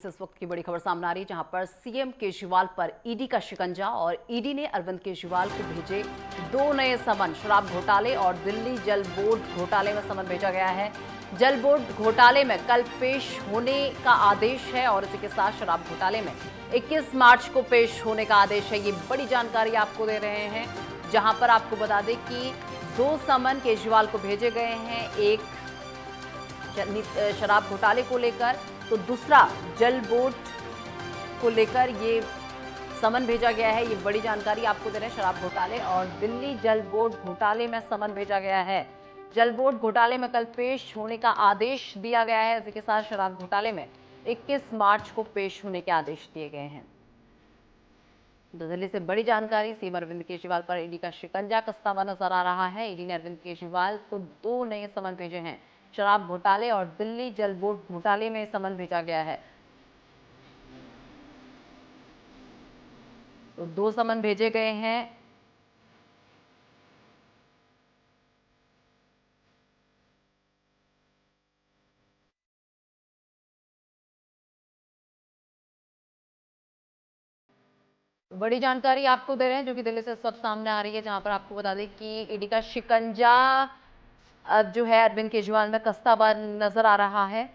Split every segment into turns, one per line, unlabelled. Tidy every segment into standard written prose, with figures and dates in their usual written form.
इस वक्त की बड़ी खबर सामने आ रही है जहां पर सीएम केजरीवाल पर ईडी का शिकंजा और ईडी ने अरविंद केजरीवाल को भेजे दो नए समन। शराब घोटाले और दिल्ली जल बोर्ड घोटाले में समन भेजा गया है। जल बोर्ड घोटाले में कल पेश होने का आदेश है और इसी के साथ शराब घोटाले में 21 मार्च को पेश होने का आदेश है। ये बड़ी जानकारी आपको दे रहे हैं, जहां पर आपको बता दें कि दो समन केजरीवाल को भेजे गए हैं, एक शराब घोटाले को लेकर तो दूसरा जल बोर्ड को लेकर ये समन भेजा गया है। ये बड़ी जानकारी आपको दे रहे हैं। शराब घोटाले और दिल्ली जल बोर्ड घोटाले में समन भेजा गया है। जल बोर्ड घोटाले में कल पेश होने का आदेश दिया गया है। इसी के साथ शराब घोटाले में 21 मार्च को पेश होने के आदेश दिए गए हैं। तो दिल्ली से बड़ी जानकारी, सीएम अरविंद केजरीवाल पर ईडी का शिकंजा कसता हुआ नजर आ रहा है। ईडी ने अरविंद केजरीवाल को दो नए समन भेजे हैं। शराब घोटाले और दिल्ली जल बोर्ड घोटाले में समन भेजा गया है। तो दो समन भेजे गए हैं। बड़ी जानकारी आपको दे रहे हैं जो कि दिल्ली से इस वक्त सामने आ रही है, जहां पर आपको बता दें कि ईडी का शिकंजा अब जो है अरविंद केजरीवाल में कसता हुआ नजर आ रहा है।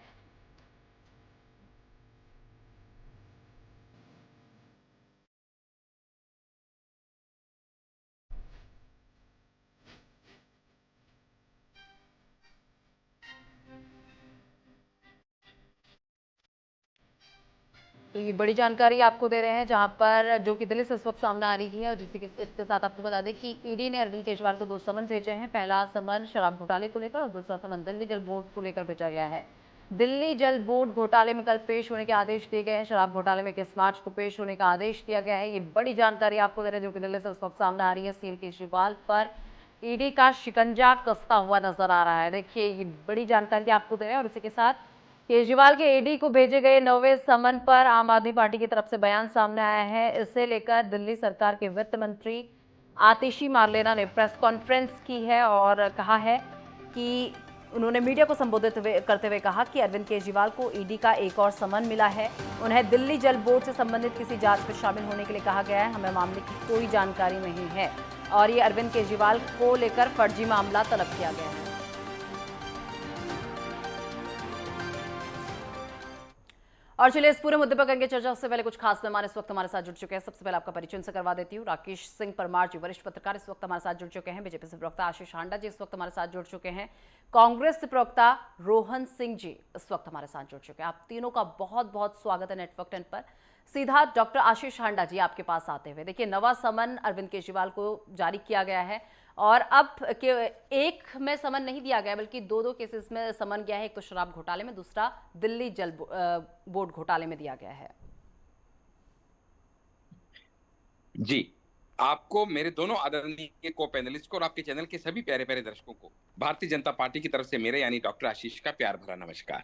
तो ये बड़ी जानकारी आपको दे रहे हैं, जहां पर जो कि दिल्ली से इस वक्त सामने आ रही है और इसके साथ आपको बता दें कि ईडी ने अरविंद केजरीवाल को दो समन भेजे हैं। पहला समन शराब घोटाले को लेकर और दूसरा समन दिल्ली जल बोर्ड को लेकर भेजा गया है। दिल्ली जल बोर्ड घोटाले में कल पेश होने के आदेश दिए गए हैं। शराब घोटाले में 21 मार्च को पेश होने का आदेश दिया गया है। ये बड़ी जानकारी आपको दे रहे हैं जो कि दिल्ली से इस वक्त सामने आ रही है। सीएम केजरीवाल पर ईडी का शिकंजा कसता हुआ नजर आ रहा है। देखिए, ये बड़ी जानकारी आपको दे रहे हैं और इसी के साथ केजरीवाल के ईडी को भेजे गए नौवें समन पर आम आदमी पार्टी की तरफ से बयान सामने आया है। इसे लेकर दिल्ली सरकार के वित्त मंत्री आतिशी मार्लेना ने प्रेस कॉन्फ्रेंस की है और कहा है कि उन्होंने मीडिया को संबोधित करते हुए कहा कि अरविंद केजरीवाल को ईडी का एक और समन मिला है। उन्हें दिल्ली जल बोर्ड से संबंधित किसी जांच में शामिल होने के लिए कहा गया है। हमें मामले की कोई जानकारी नहीं है और ये अरविंद केजरीवाल को लेकर फर्जी मामला तलब किया गया है। और चलिए इस पूरे मुद्दे पर करेंगे चर्चा। उससे पहले कुछ खास मेहमान इस वक्त हमारे साथ जुड़ चुके हैं। सबसे पहले आपका परिचय उनसे करवा देती हूँ। राकेश सिंह परमार जी, वरिष्ठ पत्रकार, इस वक्त हमारे साथ जुड़ चुके हैं। बीजेपी से प्रवक्ता आशीष हांडा जी इस वक्त हमारे साथ जुड़ चुके हैं। कांग्रेस से प्रवक्ता रोहन सिंह जी इस वक्त हमारे साथ जुड़ चुके हैं। आप तीनों का बहुत बहुत स्वागत है नेटवर्क 10 पर। सीधा डॉक्टर आशीष हांडा जी आपके पास आते हुए, देखिए नवा समन अरविंद केजरीवाल को जारी किया गया है और अब एक में समन नहीं दिया गया बल्कि दो केसेस में समन गया है। एक तो शराब घोटाले में, दूसरा दिल्ली जल बोर्ड घोटाले में दिया गया है।
जी, आपको, मेरे दोनों आदरणीय को पैनलिस्ट को और आपके चैनल के सभी प्यारे प्यारे दर्शकों को भारतीय जनता पार्टी की तरफ से मेरे यानी डॉक्टर आशीष का प्यार भरा नमस्कार।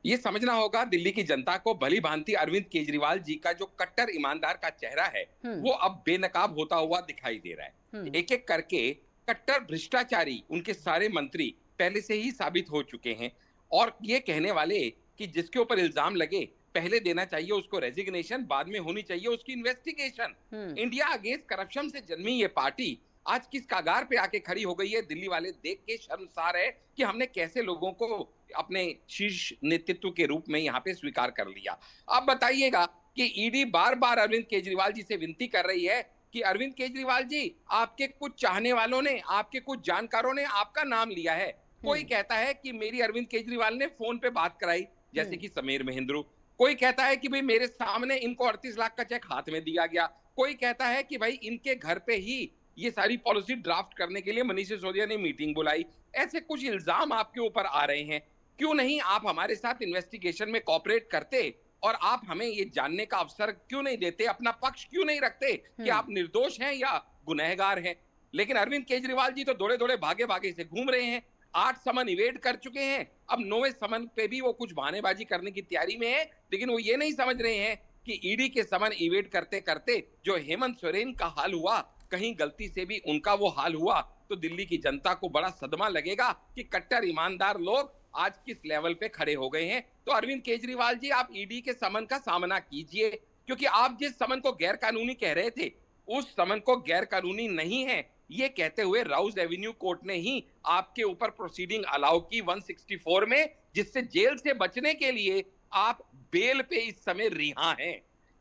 ये समझना होगा दिल्ली की जनता को भली भांति अरविंद केजरीवाल जी का जो कट्टर ईमानदार का चेहरा है वो अब बेनकाब होता हुआ दिखाई दे रहा है। एक एक करके कट्टर भ्रष्टाचारी उनके सारे मंत्री पहले से ही साबित हो चुके हैं और ये कहने वाले कि जिसके ऊपर इल्जाम लगे पहले देना चाहिए उसको रेजिग्नेशन, बाद में होनी चाहिए उसकी इन्वेस्टिगेशन। इंडिया अगेंस्ट करप्शन से जन्मी ये पार्टी आज किस कगार पे आके खड़ी हो गई है, दिल्ली वाले देख के शर्मसार है कि हमने कैसे लोगों को अपने शीर्ष नेतृत्व के रूप में यहाँ पे स्वीकार कर लिया। अब बताइएगा कि ईडी बार बार अरविंद केजरीवाल जी से विनती कर रही है कि अरविंद केजरीवाल जी, आपके कुछ चाहने वालों ने, आपके कुछ जानकारों ने आपका नाम लिया है। कोई कहता है कि मेरी अरविंद केजरीवाल ने फोन पे बात कराई, जैसे कि समीर महेंद्रू। कोई कहता है कि भाई मेरे सामने इनको 38 लाख का चेक हाथ में दिया गया। कोई कहता है कि भाई इनके घर पे ही ये सारी पॉलिसी ड्राफ्ट करने के लिए मनीष सिसोदिया ने मीटिंग बुलाई। ऐसे कुछ इल्जाम आपके ऊपर आ रहे हैं। क्यों नहीं आप हमारे साथ इन्वेस्टिगेशन में कोऑपरेट करते और आप हमें ये जानने का अवसर क्यों नहीं देते, अपना पक्ष क्यों नहीं रखते कि आप निर्दोष हैं या गुनहगार हैं। लेकिन अरविंद केजरीवाल जी तो दौड़े दौड़े भागे भागे से घूम रहे हैं। 8 समन इवेट कर चुके हैं, अब 9वें समन पे भी वो कुछ बहानेबाजी करने की तैयारी में है। लेकिन वो ये नहीं समझ रहे हैं कि ईडी के समन इवेट करते करते जो हेमंत सोरेन का हाल हुआ, कहीं गलती से भी उनका वो हाल हुआ तो दिल्ली की जनता को बड़ा सदमा लगेगा कि कट्टर ईमानदार लोग आज किस लेवल पे खड़े हो गए हैं। तो अरविंद केजरीवाल जी, आप ईडी के समन का सामना कीजिए, क्योंकि आप जिस समन को गैर कानूनी कह रहे थे, उस समन को गैर कानूनी नहीं है, ये कहते हुए राउज एवेन्यू कोर्ट ने ही आपके ऊपर प्रोसीडिंग अलाउ की 164 में, जिससे जेल से बचने के लिए आप बेल पे इस समय रिहा हैं।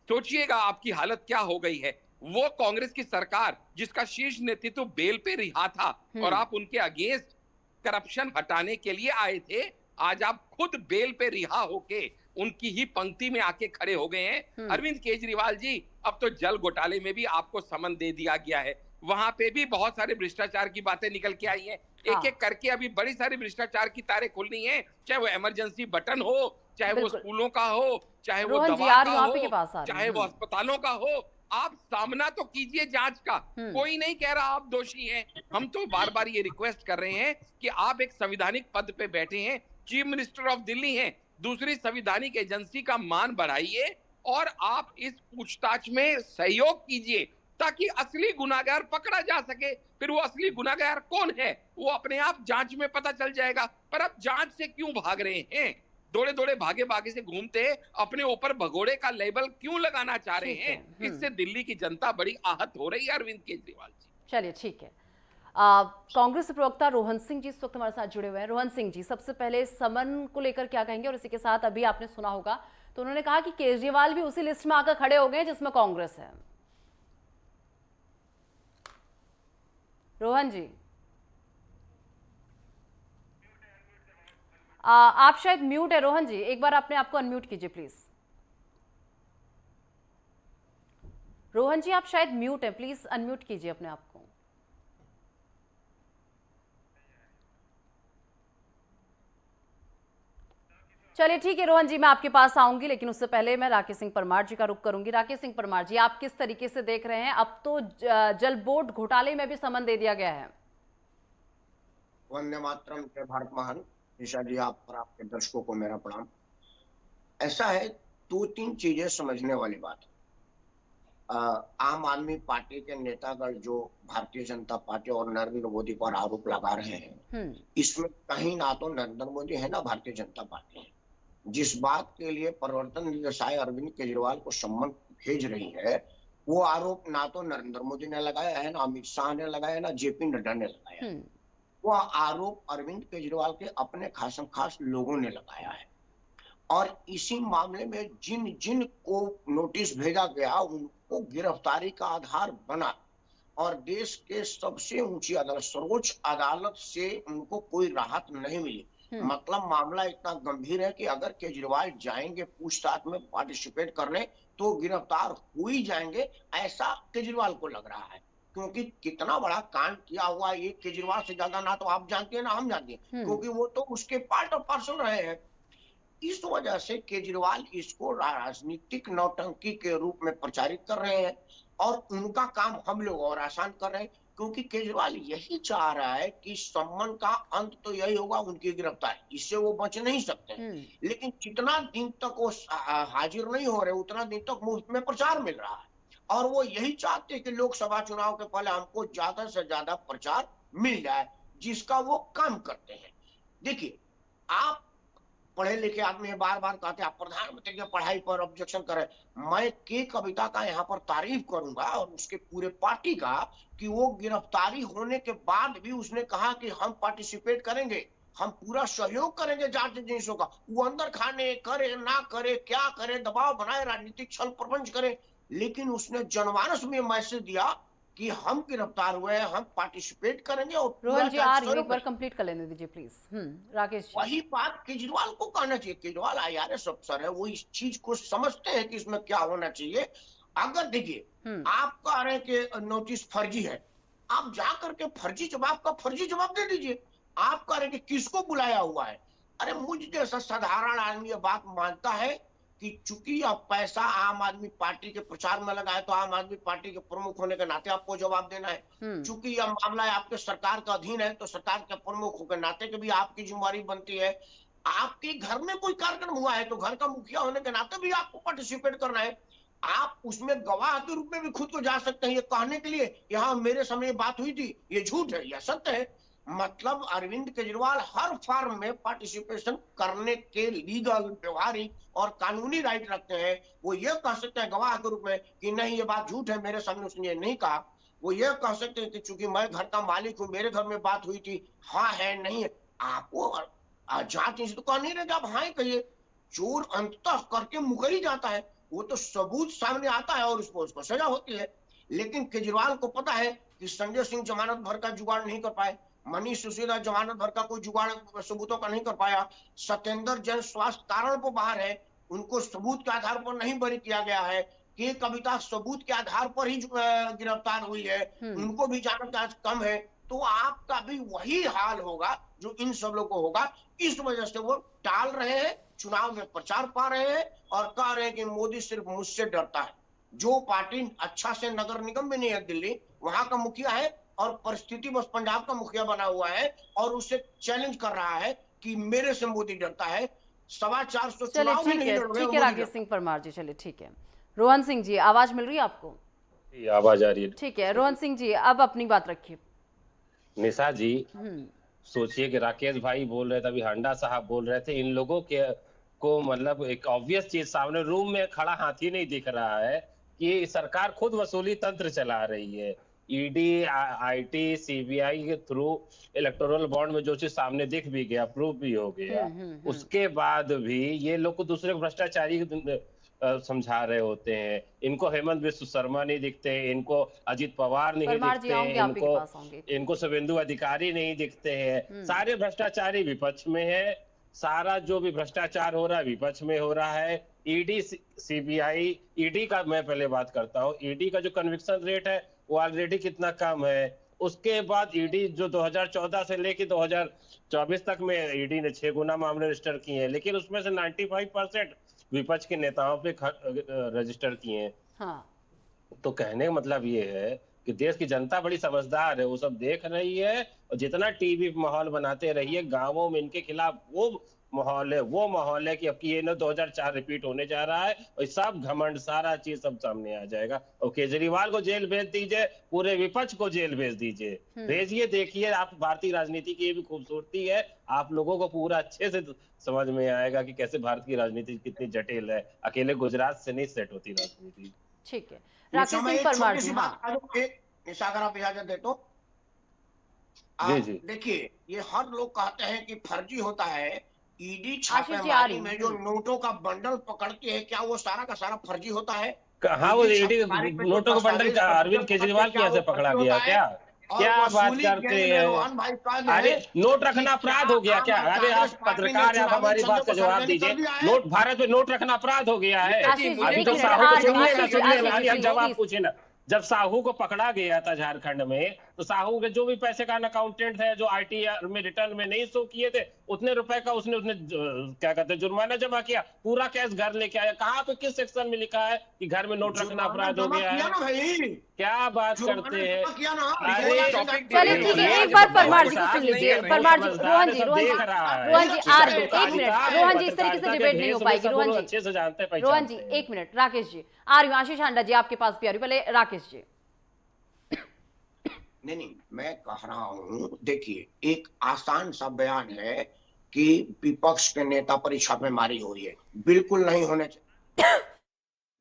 सोचिएगा आपकी हालत क्या हो गई है। वो कांग्रेस की सरकार जिसका शीर्ष नेतृत्व बेल पे रिहा था और आप उनके अगेंस्ट करप्शन हटाने के लिए आए थे, आज आप खुद बेल पे रिहा होके उनकी ही पंक्ति में आके खड़े हो गए हैं। अरविंद केजरीवाल जी, अब तो जल घोटाले में भी आपको समन दे दिया गया है, वहां पे भी बहुत सारे भ्रष्टाचार की बातें निकल के आई हैं। एक एक करके अभी बड़ी सारी भ्रष्टाचार की तारें खुलनी है, चाहे वो इमरजेंसी बटन हो, चाहे वो स्कूलों का हो, चाहे वो दवा का हो, चाहे वो अस्पतालों का हो। आप सामना तो कीजिए जांच का। कोई नहीं कह रहा आप दोषी हैं। हम तो बार बार ये रिक्वेस्ट कर रहे हैं कि आप एक संवैधानिक पद पे बैठे हैं, चीफ मिनिस्टर ऑफ दिल्ली हैं, दूसरी संवैधानिक एजेंसी का मान बढ़ाइए और आप इस पूछताछ में सहयोग कीजिए, ताकि असली गुनाहगार पकड़ा जा सके। फिर वो असली गुनाहगार कौन है, वो अपने आप जांच में पता चल जाएगा। पर अब जांच से क्यों भाग रहे हैं? दौड़े दौड़े भागे भागे से घूमते अपने ऊपर भगोड़े का लेबल क्यों लगाना चाह रहे हैं? इससे दिल्ली की जनता बड़ी आहत हो रही है अरविंद केजरीवाल जी।
चलिए ठीक है। कांग्रेस प्रवक्ता रोहन सिंह जी इस वक्त हमारे साथ जुड़े हुए हैं। रोहन सिंह जी, सबसे पहले समन को लेकर क्या कहेंगे? और इसी के साथ अभी आपने सुना होगा तो उन्होंने कहा कि केजरीवाल भी उसी लिस्ट में आकर खड़े हो गए जिसमें कांग्रेस है। रोहन जी, आप शायद म्यूट है। रोहन जी, एक बार अपने आप को अनम्यूट कीजिए प्लीज। रोहन जी, आप शायद म्यूट है, प्लीज अनम्यूट कीजिए अपने आप को। चलिए ठीक है रोहन जी, मैं आपके पास आऊंगी, लेकिन उससे पहले मैं राकेश सिंह परमार जी का रुख करूंगी। राकेश सिंह परमार जी, आप किस तरीके से देख रहे हैं? अब तो जल बोर्ड घोटाले में भी समन दे दिया गया है।
वंदे मातरम के भारत महान। निशा जी, आप और आपके दर्शकों को मेरा प्रणाम। ऐसा है, दो तीन चीजें समझने वाली बात। आम आदमी पार्टी के नेतागण जो भारतीय जनता पार्टी और नरेंद्र मोदी पर आरोप लगा रहे हैं, इसमें कहीं ना तो नरेंद्र मोदी है ना भारतीय जनता पार्टी है। जिस बात के लिए प्रवर्तन निदेशालय अरविंद केजरीवाल को सम्मन भेज रही है, वो आरोप ना तो नरेंद्र मोदी ने लगाया है, ना अमित शाह ने लगाया, ना जेपी नड्डा ने लगाया है। वो आरोप अरविंद केजरीवाल के अपने खासम खास लोगों ने लगाया है। और इसी मामले में जिन जिन को नोटिस भेजा गया उनको गिरफ्तारी का आधार बना और देश के सबसे ऊंची अदालत, सर्वोच्च अदालत से उनको कोई राहत नहीं मिली। मतलब मामला इतना गंभीर है कि अगर केजरीवाल जाएंगे पूछताछ में पार्टिसिपेट करने तो गिरफ्तार हो ही जाएंगे, ऐसा केजरीवाल को लग रहा है। क्योंकि कितना बड़ा कांड किया हुआ ये केजरीवाल से ज्यादा ना तो आप जानते हैं ना हम जानते हैं, क्योंकि वो तो उसके पार्ट ऑफ पार्सल रहे हैं। इस वजह से केजरीवाल इसको राजनीतिक नौटंकी के रूप में प्रचारित कर रहे हैं और उनका काम हम लोग और आसान कर रहे हैं, क्योंकि केजरीवाल यही चाह रहा है कि सम्मन का अंत तो यही होगा उनकी गिरफ्तारी, इससे वो बच नहीं सकते। लेकिन जितना दिन तक वो हाजिर नहीं हो रहे उतना दिन तक मुफ्त में प्रचार मिल रहा है और वो यही चाहते हैं कि लोकसभा चुनाव के पहले हमको ज्यादा से ज्यादा प्रचार मिल जाए, जिसका वो काम करते हैं। देखिए, आप पढ़े लिखे आदमी है, बार बार कहते हैं आप प्रधानमंत्री की पढ़ाई पर ऑब्जेक्शन करें। मैं के कविता का यहाँ पर तारीफ करूंगा और उसके पूरे पार्टी का कि वो गिरफ्तारी होने के बाद भी उसने कहा कि हम पार्टिसिपेट करेंगे, हम पूरा सहयोग करेंगे जांच एजेंसियों का। वो अंदर खाने करे ना करे, क्या करे, दबाव बनाए, राजनीतिक छल प्रपंच करे, लेकिन उसने जनमानस में मैसेज दिया कि हम गिरफ्तार हुए हैं, हम पार्टिसिपेट करेंगे। और
रोहन जी, एक बार कंप्लीट कर लेने दीजिए प्लीज। राकेश जी,
वही बात केजरीवाल को कहना चाहिए। केजरीवाल आईआरएस अफसर है, वो इस चीज को समझते हैं कि इसमें क्या होना चाहिए। अगर देखिए आप कह रहे हैं कि नोटिस फर्जी है, आप जा करके फर्जी जवाब का फर्जी जवाब दे दीजिए। आप कह रहे हैं कि किसको बुलाया हुआ है। अरे मुझ जैसा साधारण आदमी ये बात मानता है कि चूंकि अब पैसा आम आदमी पार्टी के प्रचार में लगा है तो आम आदमी पार्टी के प्रमुख होने के नाते आपको जवाब देना है। चूंकि यह मामला आपके सरकार का अधीन है तो सरकार के प्रमुख होकर नाते के भी आपकी जिम्मेदारी बनती है। आपके घर में कोई कार्यक्रम हुआ है तो घर का मुखिया होने के नाते भी आपको पार्टिसिपेट करना है। आप उसमें गवाह के रूप में भी खुद को जा सकते हैं ये कहने के लिए यहाँ मेरे समय बात हुई थी, ये झूठ है या सत्य है। मतलब अरविंद केजरीवाल हर फॉर्म में पार्टिसिपेशन करने के लीगल, व्यवहारिक और कानूनी राइट रखते हैं। वो ये कह सकते हैं गवाह के रूप में कि नहीं ये बात झूठ है, मेरे सामने उसने ये नहीं कहा। वो ये कह सकते हैं कि चूंकि मैं घर का मालिक हूं, मेरे घर में बात हुई थी, हाँ है नहीं है। आपको जांच तो कह नहीं रहे, आप हाँ कहिए। चोर अंततः करके मुकर ही जाता है, वो तो सबूत सामने आता है और उसको सजा होती है। लेकिन केजरीवाल को पता है कि संजय सिंह जमानत भर का जुगाड़ नहीं कर पाए, मनीष सिसोदिया जमानत भर का कोई जुगाड़ सबूतों का नहीं कर पाया, सत्येंद्र जैन स्वास्थ्य कारण पर बाहर है, उनको सबूत के आधार पर नहीं बरी किया गया है, कि कविता सबूत के आधार पर ही गिरफ्तार हुई है, उनको भी जमानत आज कम है। तो आपका भी वही हाल होगा जो इन सब लोगों को होगा। इस वजह से वो टाल रहे हैं, चुनाव में प्रचार पा रहे हैं और कह रहे हैं कि मोदी सिर्फ मुझसे डरता है। जो पार्टी अच्छा से नगर निगम में नहीं है, दिल्ली वहां का मुखिया है और परिस्थिति बस पंजाब का मुखिया बना हुआ है और उससे चैलेंज कर रहा है कि मेरे से मोदी डरता है। 425 चुनाव में नहीं लड़ रहे।
ठीक है राकेश सिंह परमार जी, चलिए ठीक है। रोहन सिंह जी, आवाज मिल रही है आपको?
आवाज आ रही है।
ठीक है रोहन सिंह जी, अब अपनी बात रखिए।
निशा जी, सोचिए कि राकेश भाई बोल रहे थे, अभी हांडा साहब बोल रहे थे, इन लोगों के को मतलब एक ऑब्वियस चीज सामने रूम में खड़ा हाथी नहीं दिख रहा है कि सरकार खुद वसूली तंत्र चला रही है। ईडी, आईटी, सीबीआई के थ्रू इलेक्टोरल बॉन्ड में जो चीज सामने दिख भी गया, प्रूफ भी हो गया, उसके बाद भी ये लोग को दूसरे को भ्रष्टाचारी समझा रहे होते हैं। इनको हेमंत बिस्व शर्मा नहीं दिखते, इनको अजित पवार नहीं दिखते, इनको शुभेंदु अधिकारी नहीं दिखते हैं। सारे भ्रष्टाचारी विपक्ष में है, सारा जो भी भ्रष्टाचार हो रहा है विपक्ष में हो रहा है। ईडी, सीबीआई, ईडी का मैं पहले बात करता हूँ, ईडी का जो कन्विक्शन रेट है वो ऑलरेडी कितना कम है। उसके बाद ईडी जो 2014 से लेके 2024 तक में ईडी ने 6 गुना मामले रजिस्टर किए हैं, लेकिन उसमें से 95% विपक्ष के नेताओं पे रजिस्टर किए हैं।
हाँ।
तो कहने का मतलब ये है कि देश की जनता बड़ी समझदार है, वो सब देख रही है और जितना टीवी माहौल बनाते रहिए, गांवों में इनके खिलाफ वो माहौल है कि अब की ये ना 2004 रिपीट होने जा रहा है और सब घमंड सारा चीज सब सामने आ जाएगा। और केजरीवाल को जेल भेज दीजिए, पूरे विपक्ष को जेल भेज दीजिए, भेजिए। देखिए आप, भारतीय राजनीति की ये भी खूबसूरती है, आप लोगों को पूरा अच्छे से समझ में आएगा कि कैसे भारत की राजनीति कितनी जटिल है। अकेले गुजरात से नहीं सेट होती राजनीति।
ठीक है राकेश सिंह परमार जी,
अगर आप इजाजत दे तो देखिए, ये हर लोग कहते हैं कि फर्जी होता है। ईडी छापेमारी में जो नोटों का बंडल पकड़ती है, क्या वो सारा का सारा फर्जी होता है?
हाँ, वो ईडी नोटों का बंडल का अरविंद केजरीवाल की ऐसे पकड़ा गया क्या? क्या बात करते हैं? अरे नोट रखना अपराध हो गया क्या? अरे आप पत्रकार हैं, आप हमारी बात का जवाब दीजिए। नोट, भारत में नोट रखना अपराध हो गया है? अभी तो साहू को सुनिए ना, जवाब पूछे ना। जब साहू को पकड़ा गया था झारखंड में, तो साहू के जो भी पैसे का अकाउंटेंट है, जो आईटीआर में रिटर्न में नहीं शो किए थे, उतने रुपए का उसने क्या कहते हैं जुर्माना जमा किया, पूरा कैश घर लेके आया। कहाँ पे किस सेक्शन में लिखा है कि घर में नोट रखना अपराध हो गया है? क्या बात करते हैं?
अरे चलिए ठीक है, एक बार परमार जी को सुन लीजिए। परमार जी, रोहन जी आ रही, एक मिनट रोहन जी, इस तरीके से डिबेट नहीं हो पाएगी। रोहन जी
अच्छे से जानते हैं,
रोहन जी एक मिनट। राकेश जी आ रही हूँ, आशीष हांडा जी आपके पास भी आ रही, पहले राकेश जी।
नहीं, मैं कह रहा हूं, देखिए एक आसान सा बयान है कि विपक्ष के नेता पर छापेमारी हो रही है, बिल्कुल नहीं होना चाहिए।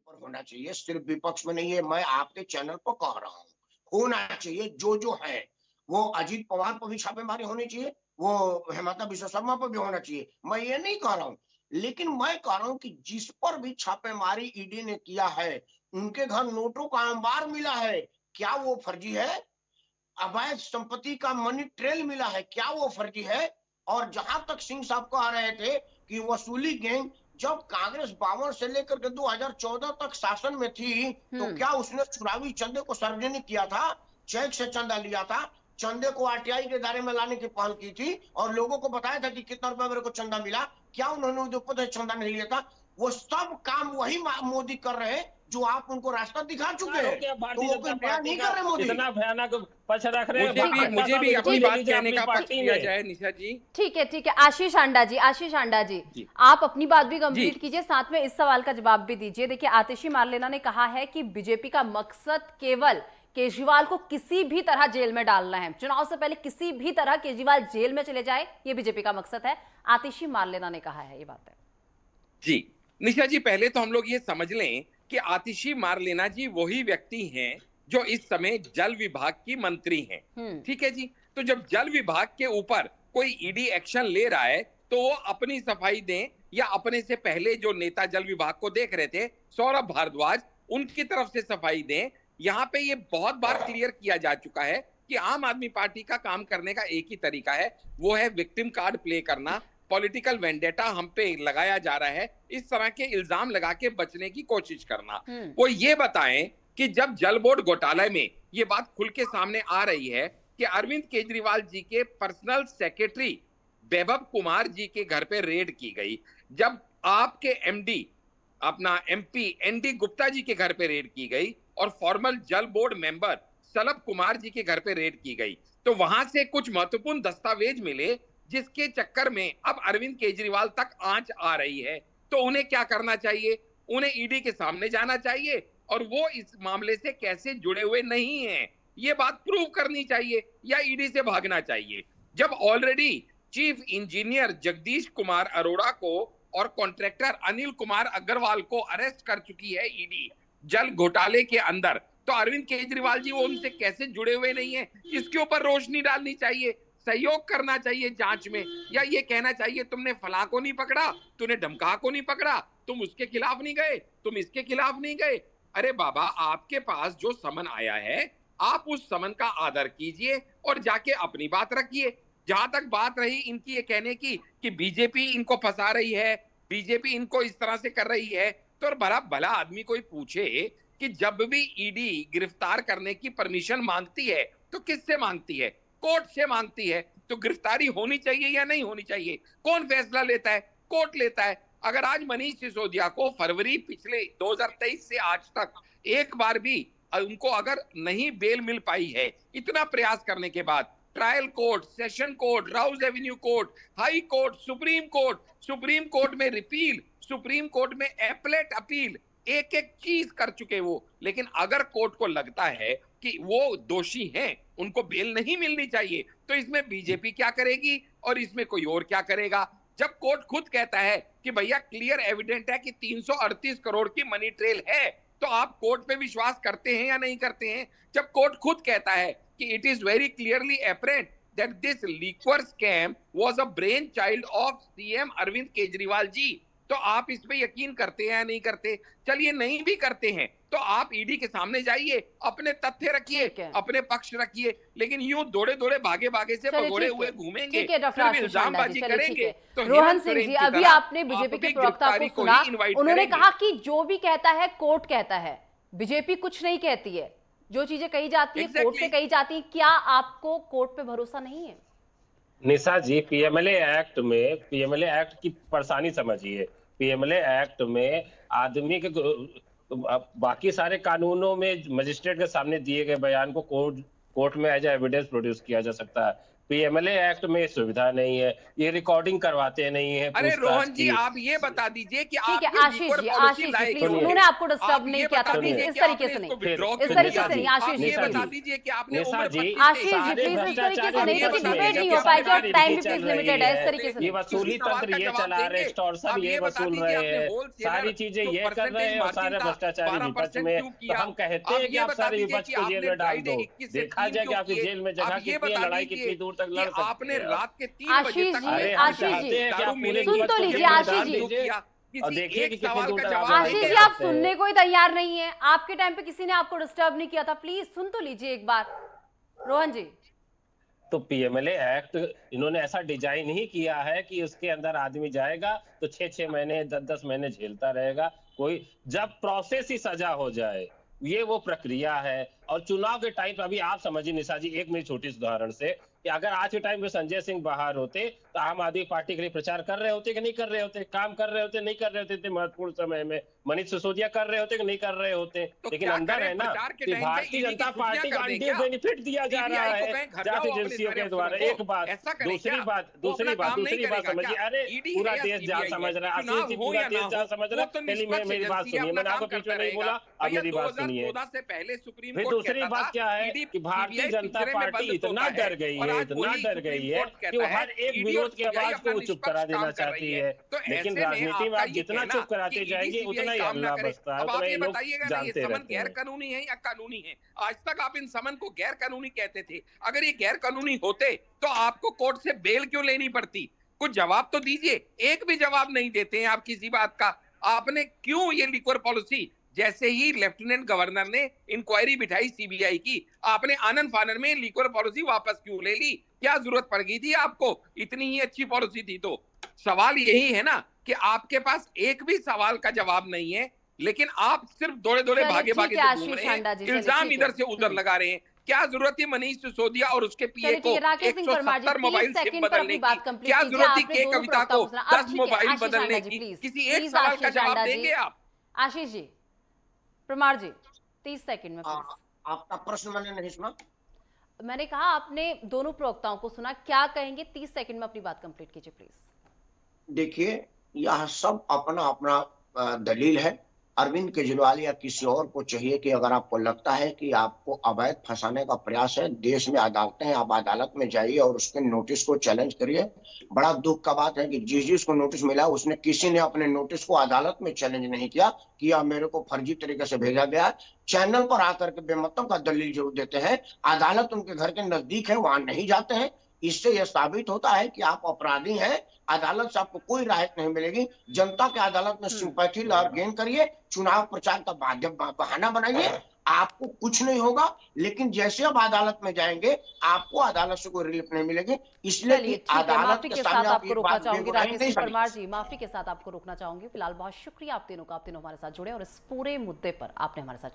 होना चाहिए, सिर्फ विपक्ष में नहीं है, मैं आपके चैनल पर कह रहा हूं, होना चाहिए। जो है वो अजीत पवार पर भी छापेमारी होनी चाहिए, वो हेमंत बिस्व शर्मा पर भी होना चाहिए, मैं ये नहीं कह रहा हूं। लेकिन मैं कह रहा हूं कि जिस पर भी छापेमारी ईडी ने किया है, उनके घर नोटों का अंबार मिला है, क्या वो फर्जी है? अवैध संपत्ति का मनी ट्रेल मिला है, क्या वो फर्जी है? और जहां तक सिंह साहब कह रहे थे कि वसूली गैंग, जब कांग्रेस 52 से लेकर के 2014 तक शासन में थी, तो क्या उसने चुनावी चंदे को सार्वजनिक किया था? चेक से चंदा लिया था, चंदे को आरटीआई के दायरे में लाने की पहल की थी और लोगों को बताया था कि कितना रुपया मेरे को चंदा मिला। क्या उन्होंने उद्योगपति चंदा नहीं लिया था? वो सब काम वही मोदी कर रहे हैं जो आप उनको रास्ता दिखा चुके हैं। तो वो नया नहीं कर रहे मोदी।
इतना भयानक पक्ष रख रहे हैं।
मुझे भी अपनी बात कहने का पक्ष
पार्टी
दिया
में
जाए निशा जी।
ठीक है आशीष आंडा जी आप अपनी बात भी कंप्लीट कीजिए, साथ में इस सवाल का जवाब भी दीजिए। देखिए आतिशी मारलेना ने कहा है कि बीजेपी का मकसद केवल केजरीवाल को किसी भी तरह जेल में डालना है, चुनाव से पहले किसी भी तरह केजरीवाल जेल में चले जाए, ये बीजेपी का मकसद है। आतिशी मारलेना ने कहा है, ये बात है
जी। निशा जी, पहले तो हम लोग ये समझ लें कि आतिशी मारलेना जी वही व्यक्ति हैं जो इस समय जल विभाग की मंत्री हैं। ठीक है जी। तो जब जल विभाग के ऊपर कोई ईडी एक्शन ले रहा है तो वो अपनी सफाई दें, या अपने से पहले जो नेता जल विभाग को देख रहे थे सौरभ भारद्वाज, उनकी तरफ से सफाई दें। यहाँ पे ये बहुत बार क्लियर किया जा चुका है कि आम आदमी पार्टी का काम करने का एक ही तरीका है, वो है विक्टिम कार्ड प्ले करना, पॉलिटिकल वेंडेटा हम पे लगाया जा रहा है, इस तरह के इल्जाम लगा के बचने की कोशिश करना। वो ये बताएं कि जब जल बोर्ड घोटाले में ये बात खुल के सामने आ रही है कि अरविंद केजरीवाल जी के पर्सनल सेक्रेटरी वैभव कुमार जी के घर पे रेड की गई, जब आपके एमडी अपना एमपी एनडी गुप्ता जी के घर पे रेड की गई और फॉर्मल जल बोर्ड मेंबर सलभ कुमार जी के घर पे रेड की गई, तो वहां से कुछ महत्वपूर्ण दस्तावेज मिले जिसके चक्कर में अब अरविंद केजरीवाल तक आंच आ रही है। तो उन्हें क्या करना चाहिए? उन्हें ईडी के सामने जाना चाहिए और वो इस मामले से कैसे जुड़े हुए नहीं हैं ये बात प्रूव करनी चाहिए, या ईडी से भागना चाहिए। जब already chief engineer Jagdish Kumar Arora को और कॉन्ट्रैक्टर अनिल कुमार अग्रवाल को अरेस्ट कर चुकी है ईडी जल घोटाले के अंदर, तो अरविंद केजरीवाल जी वो उनसे कैसे जुड़े हुए नहीं है, इसके ऊपर रोशनी डालनी चाहिए, सहयोग करना चाहिए जांच में, या ये कहना चाहिए तुमने फला को नहीं पकड़ा, तूने ढमका को नहीं पकड़ा, तुम उसके खिलाफ नहीं गए, तुम इसके खिलाफ नहीं गए। अरे बाबा, आपके पास जो समन आया है आप उस समन का आदर कीजिए और जाके अपनी बात रखिए। जहां तक बात रही इनकी ये कहने की कि बीजेपी इनको फंसा रही है, बीजेपी इनको इस तरह से कर रही है, तो बड़ा भला आदमी कोई पूछे कि जब भी ईडी गिरफ्तार करने की परमिशन मांगती है तो किससे मांगती है? कोर्ट से मांगती है। तो गिरफ्तारी होनी चाहिए या नहीं होनी चाहिए, कौन फैसला लेता है? कोर्ट लेता है। अगर आज मनीष सिसोदिया को फरवरी पिछले 2023 से आज तक एक बार भी उनको अगर नहीं बेल मिल पाई है, इतना प्रयास करने के बाद, trial court, session court, Rouse Avenue court, high court, supreme court में रिपील, सुप्रीम कोर्ट में एपलेट अपील, एक एक चीज कर चुके वो, लेकिन अगर कोर्ट को लगता है कि वो दोषी हैं, उनको बेल नहीं मिलनी चाहिए, तो इसमें बीजेपी क्या करेगी और इसमें कोई और क्या करेगा? जब कोर्ट खुद कहता है कि भैया क्लियर एविडेंट है कि 338 करोड़ की मनी ट्रेल है, तो आप कोर्ट पे विश्वास करते हैं या नहीं करते हैं? जब कोर्ट खुद कहता है कि it is very clearly apparent that this liquor scam was a brainchild of CM Arvind Kejriwal ji, तो आप इस पे यकीन करते हैं या नहीं करते? चलिए नहीं भी करते हैं तो आप ईडी के सामने जाइए, अपने तथ्य रखिए, अपने पक्ष रखिए, लेकिन यूं दौड़े दौड़े भागे भागे से भगोड़े हुए घूमेंगे, फिर इल्जामबाजी करेंगे। तो
रोहन सिंह जी, अभी आपने बीजेपी के प्रवक्ता को सुना, उन्होंने कहा कि जो भी कहता है कोर्ट कहता है, बीजेपी कुछ नहीं कहती है, जो चीजें कही जाती है कोर्ट से कही जाती है। क्या आपको कोर्ट पे भरोसा नहीं है?
निशा जी, पीएमएलए एक्ट की परेशानी समझिए। पीएमएलए एक्ट में आदमी के बाकी सारे कानूनों में मजिस्ट्रेट के सामने दिए गए बयान को कोर्ट में एज एविडेंस प्रोड्यूस किया जा सकता है। पीएमएलए एक्ट में सुविधा नहीं है, ये रिकॉर्डिंग करवाते नहीं है।
अरे रोहन जी, आप ये बता दीजिए कि
ठीक है आशीष जी प्लीज, उन्होंने आपको डिस्टर्ब नहीं किया था, प्लीज इस तरीके से नहीं, इस तरीके से नहीं। आशीष जी
बता दीजिए कि आपने
प्लीज इस तरीके से नहीं, क्योंकि डिबेट नहीं हो पाएगी और टाइम भी प्लीज लिमिटेड है। इस तरीके से
ये वसूली तंत्र ये चला रहे, एक्सटॉर्शन ये वसूल रहे हैं, सारी चीजें ये कर रहे हैं और सारे भ्रष्टाचारी विपक्ष में। तो हम कहते हैं कि आप सारे विपक्ष को जेल में डाल दो, देखा जाए कि आपकी जेल में जगह कितनी है, लड़ाई कितनी दूर तक लड़ सकते हैं।
आपने रात के 3 बजे तक
आशीष जी सुन तो लीजिए। आशीष जी
देखिए कि कितनी दूर तक
आशीष जी आप सुनने को ही तैयार नहीं है। आपके टाइम पे किसी ने आपको डिस्टर्ब नहीं किया था, प्लीज सुन तो लीजिए एक बार। रोहन जी,
तो पीएमएलए एक्ट इन्होंने ऐसा डिजाइन ही किया है कि उसके अंदर आदमी जाएगा तो 6-6 महीने 10-10 महीने झेलता रहेगा। कोई जब प्रोसेस ही सजा हो जाए, ये वो प्रक्रिया है। और चुनाव के टाइम पर अभी आप समझिए निशा जी, एक मेरी छोटी सी उदाहरण से, कि अगर आज के टाइम पे संजय सिंह बाहर होते तो आम आदमी पार्टी के लिए प्रचार कर रहे होते कि नहीं कर रहे होते, काम कर रहे होते नहीं कर रहे होते इतने महत्वपूर्ण समय में? मनीष सिसोदिया कर रहे होते कि नहीं कर रहे होते,
तो
लेकिन
क्या
अंदर
करें,
है ना
प्रचार के
कि
टाइम पे
भारतीय
ईडी
जनता
की
पार्टी
छुट्टियां
का
कर दें
अंडे
क्या?
बेनिफिट दिया जा रहा
सीबीआई को
है
कहें घर
जांच
जाओ अपने
एजेंसियों
सारे
के द्वारा।
अफसरों
एक
को,
बात,
ऐसा करें
दूसरी
क्या?
बात,
वो अपना काम नहीं
दूसरी बात
करेगा क्या?
समझिए। अरे
ईडी
पूरा
है या
देश जान
सीबीआई
समझ
है,
रहा है, आशीष
चुनाव
जी,
हो
पूरा
या ना
देश जान
हो,
समझ रहा
वो
है।
तो
पहले
निष्पक्ष
मेरी बात
एजेंसी है,
सुनिए,
अपना
मैंने
काम
आपको बीच
करता
में नहीं
रहेगा।
बोला, अब
भैया
मेरी बात सुनिए।
2014 से पहले सुप्रीम
फिर
कोर्ट
दूसरी
कहता
बात
था
क्या है
ईडी
कि भारतीय
सीबीआई
जनता
पिंजरे में
पार्टी
बंद
इतना
सोता है,
डर गई
और
है,
आज
इतना
वही
डर
सुप्रीम
गई है
कोर्ट
कि वो
कहता है
हर एक
ईडी और
विरोध की
सीबीआई
आवाज
अपना
को चुप करा
निष्पक्ष
देना
काम कर रही
चाहती
है।
है।
तो
लेकिन
ऐसे में
राजनीति में
आपका
आप
ये
जितना
कहना
चुप
कि
कराते
ईडी
जाएंगे
सीबीआई
उतना ही
काम ना
हल्ला
करे,
बसता है,
अब
उतना
आप
ही
ये
लोग
बताइएगा ना, ये
जानते
समन
रहते
गैर
हैं।
कानूनी है या कानूनी है? आज तक आप इन समन को गैर कानूनी कहते थे, अगर ये गैर कानूनी होते तो आपको कोर्ट से बेल क्यों लेनी पड़ती? कुछ जवाब तो दीजिए। एक भी जवाब नहीं देते हैं आप किसी बात का। आपने क्यों ये लिक्वर पॉलिसी, जैसे ही लेफ्टिनेंट गवर्नर ने इंक्वायरी बिठाई सीबीआई की, आपने आनंद फानन में लिक्वर पॉलिसी वापस क्यों ले ली? क्या जरूरत पड़ गई थी आपको? इतनी ही अच्छी पॉलिसी थी तो। सवाल यही है ना कि आपके पास एक भी सवाल का जवाब नहीं है, लेकिन आप सिर्फ दौड़े दौड़े
चलिए,
भागे
ठीक
भागे
है
से घूम
आशीष
रहे हैं,
हांडा जी, चलिए,
इल्जाम
ठीक
इधर
है।
से उधर लगा रहे हैं। क्या जरूरत है मनीष सिसोदिया और उसके पीए
चलिए,
को
ठीक है, राकेश सिंह परमार जी
170 मोबाइल
30
सिम
सेकंड पर
बदलने
अपनी
की?
बात कंप्लीट
क्या
कीजिए।
जरूरत थी
आपने
के
दोनों
कविता
प्रवक्ताओं
को
को सुना। अब
10
ठीक है,
मोबाइल
आशीष
बदलने
हांडा जी,
की?
प्लीज
किसी एक
प्लीज
सवाल का
आशीष
जवाब
हांडा जी।
देंगे आप?
आशीष जी, परमार जी 30 सेकंड में प्लीज।
आपका प्रश्न मैंने नहीं सुना।
मैंने कहा आपने दोनों प्रवक्ताओं को सुना, क्या कहेंगे? 30 सेकंड में अपनी बात कंप्लीट कीजिए प्लीज।
देखिए, यह सब अपना अपना दलील है। अरविंद केजरीवाल या किसी और को चाहिए कि अगर आपको लगता है कि आपको अवैध फंसाने का प्रयास है, देश में अदालतें हैं, आप अदालत में जाइए और उसके नोटिस को चैलेंज करिए। बड़ा दुख का बात है कि जिसको नोटिस मिला उसने किसी ने अपने नोटिस को अदालत में चैलेंज नहीं किया कि यह मेरे को फर्जी तरीके से भेजा गया। चैनल पर आकर के बेमतलब का दलील जरूर देते हैं। अदालत उनके घर के नजदीक है, वहां नहीं जाते हैं। इससे यह साबित होता है कि आप अपराधी हैं। अदालत से आपको कोई राहत नहीं मिलेगी। जनता के अदालत में सिंपैथी लहर गेन करिए, चुनाव प्रचार का बहाना बनाइए, आपको कुछ नहीं होगा। लेकिन जैसे अब अदालत में जाएंगे, आपको अदालत से कोई रिलीफ नहीं मिलेगी। इसलिए
चलिए,
कि
ठीक है,
अदालत
माफी
के
के साथ
सामने आप
आपको
ये
रोकना
बात
चाहूंगी।
बेगुनाही
राकेश
नहीं
सिंह
साबित
परमार जी, माफी के साथ आपको रोकना चाहूंगी। फिलहाल बहुत शुक्रिया आप तीनों का, आप तीनों हमारे साथ जुड़े और इस पूरे मुद्दे पर आपने हमारे साथ